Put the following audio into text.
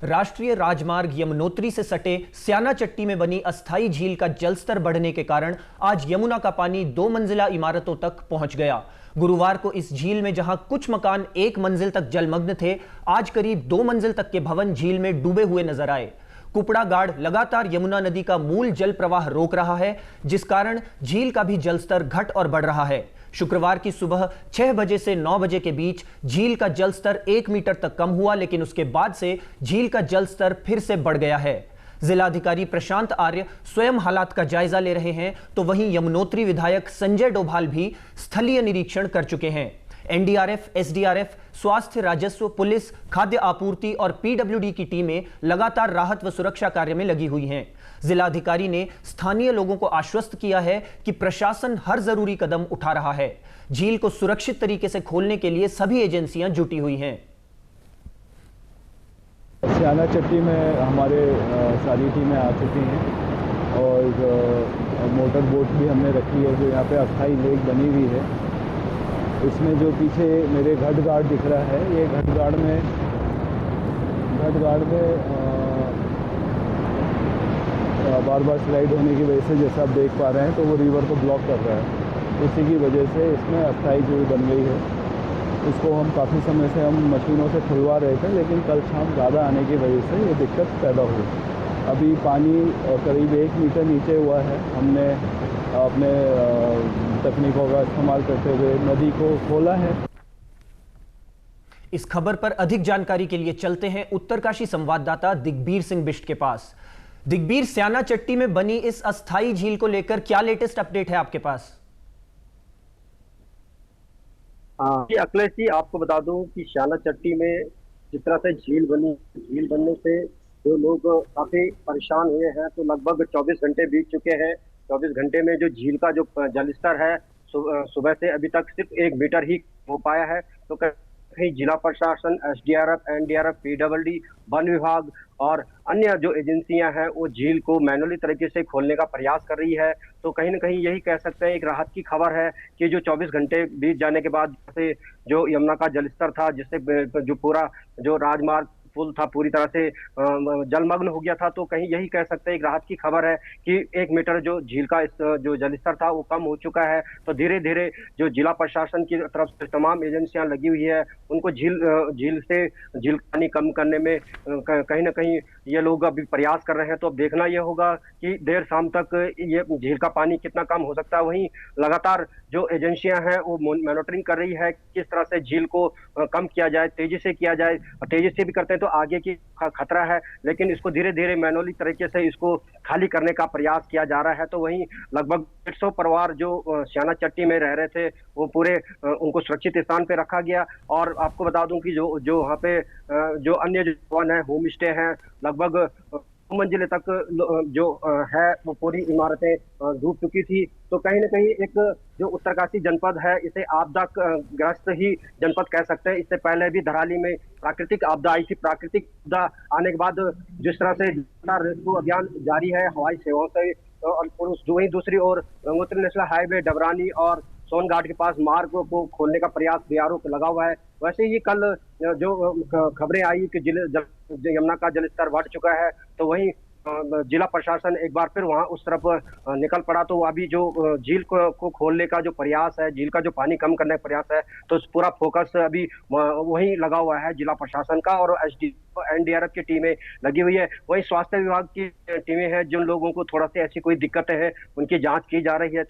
राष्ट्रीय राजमार्ग यमुनोत्री से सटे स्यानाचट्टी में बनी अस्थायी झील का जलस्तर बढ़ने के कारण आज यमुना का पानी 2 मंजिला इमारतों तक पहुंच गया। गुरुवार को इस झील में जहां कुछ मकान 1 मंजिल तक जलमग्न थे, आज करीब 2 मंजिल तक के भवन झील में डूबे हुए नजर आए। कुपड़ा गाढ़ लगातार यमुना नदी का मूल जल प्रवाह रोक रहा है, जिस कारण झील का भी जलस्तर घट और बढ़ रहा है। शुक्रवार की सुबह 6 बजे से 9 बजे के बीच झील का जलस्तर 1 मीटर तक कम हुआ, लेकिन उसके बाद से झील का जलस्तर फिर से बढ़ गया है। जिलाधिकारी प्रशांत आर्य स्वयं हालात का जायजा ले रहे हैं, तो वहीं यमुनोत्री विधायक संजय डोभाल भी स्थलीय निरीक्षण कर चुके हैं। एनडीआरएफ, एसडीआरएफ, स्वास्थ्य, राजस्व, पुलिस, खाद्य आपूर्ति और पीडब्ल्यूडी की टीमें लगातार राहत व सुरक्षा कार्य में लगी हुई हैं। जिलाधिकारी ने स्थानीय लोगों को आश्वस्त किया है कि प्रशासन हर जरूरी कदम उठा रहा है। झील को सुरक्षित तरीके से खोलने के लिए सभी एजेंसियां जुटी हुई हैं। स्यानाचट्टी में हमारे सारी टीमें आ चुकी हैं और मोटर बोट भी हमने रखी है जो यहाँ पे अस्थाई लेक बनी हुई है। इसमें जो पीछे मेरे घट गार्ड दिख रहा है, ये घट गार्ड में बार बार स्लाइड होने की वजह से जैसा आप देख पा रहे हैं तो वो रिवर को ब्लॉक कर रहा है। इसी की वजह से इसमें अस्थाई झील बन गई है। इसको हम काफ़ी समय से हम मशीनों से खुलवा रहे थे, लेकिन कल शाम ज़्यादा आने की वजह से ये दिक्कत पैदा हुई। अभी पानी करीब 1 मीटर नीचे हुआ है। हमने अपने तकनीकों का इस्तेमाल करते हुए नदी को खोला है। इस खबर पर अधिक जानकारी के लिए चलते हैं उत्तरकाशी संवाददाता दिग्बीर सिंह बिष्ट के पास। दिग्बीर, स्यानाचट्टी में बनी इस अस्थाई झील को लेकर क्या लेटेस्ट अपडेट है आपके पास? अखिलेश जी, आपको बता दूं कि स्यानाचट्टी में जिस तरह से झील बनने से जो लोग काफी परेशान हुए हैं, तो लगभग 24 घंटे बीत चुके हैं। 24 घंटे में जो झील का जो जलस्तर है सुबह से अभी तक सिर्फ 1 मीटर ही हो पाया है। तो कहीं जिला प्रशासन, एसडीआरएफ, एनडीआरएफ, पीडब्ल्यूडी, वन विभाग और अन्य जो एजेंसियां हैं वो झील को मैनुअली तरीके से खोलने का प्रयास कर रही है। तो कहीं ना कहीं यही कह सकते हैं, एक राहत की खबर है कि जो 24 घंटे बीत जाने के बाद से जो यमुना का जलस्तर था, जिससे जो पूरा जो राजमार्ग पुल था पूरी तरह से जलमग्न हो गया था, तो कहीं यही कह सकते हैं एक राहत की खबर है कि 1 मीटर जो झील का जो जलस्तर था वो कम हो चुका है। तो धीरे धीरे जो जिला प्रशासन की तरफ से तमाम एजेंसियां लगी हुई है, उनको झील पानी कम करने में कहीं ना कहीं ये लोग अभी प्रयास कर रहे हैं। तो अब देखना यह होगा कि देर शाम तक ये झील का पानी कितना कम हो सकता है। वहीं लगातार जो एजेंसियां हैं वो मॉनिटरिंग कर रही है किस तरह से झील को कम किया जाए, तेजी से किया जाए। तेजी से भी करते हैं तो आगे की खतरा है, लेकिन इसको धीरे धीरे मैनुअली तरीके से इसको खाली करने का प्रयास किया जा रहा है। तो वहीं लगभग 150 परिवार जो स्यानाचट्टी में रह रहे थे वो पूरे उनको सुरक्षित स्थान पे रखा गया। और आपको बता दूं कि जो वहाँ पे जो अन्य जो भवन है, होम स्टे हैं, लगभग 2 मंजिले तक जो है वो पूरी इमारतें डूब चुकी थी। तो कहीं ना कहीं एक जो उत्तरकाशी जनपद है, इसे आपदा ग्रस्त ही जनपद कह सकते हैं। इससे पहले भी धराली में प्राकृतिक आपदा आई थी। प्राकृतिक आपदा आने के बाद जिस तरह से रेस्क्यू अभियान जारी है हवाई सेवाओं से, और वहीं दूसरी ओर गंगोत्री नेशनल हाईवे डबरानी और सोनघाट के पास मार्ग को खोलने का प्रयास बीआरओ को लगा हुआ है। वैसे ही कल जो खबरें आई कि यमुना का जलस्तर बढ़ चुका है, तो वहीं जिला प्रशासन एक बार फिर वहां उस तरफ निकल पड़ा। तो अभी जो झील को खोलने का जो प्रयास है, झील का जो पानी कम करने का प्रयास है, तो पूरा फोकस अभी वहीं लगा हुआ है जिला प्रशासन का। और एनडीआरएफ की टीमें लगी हुई है। वहीं स्वास्थ्य विभाग की टीमें हैं, जिन लोगों को थोड़ा सा ऐसी कोई दिक्कतें हैं उनकी जांच की जा रही है। तो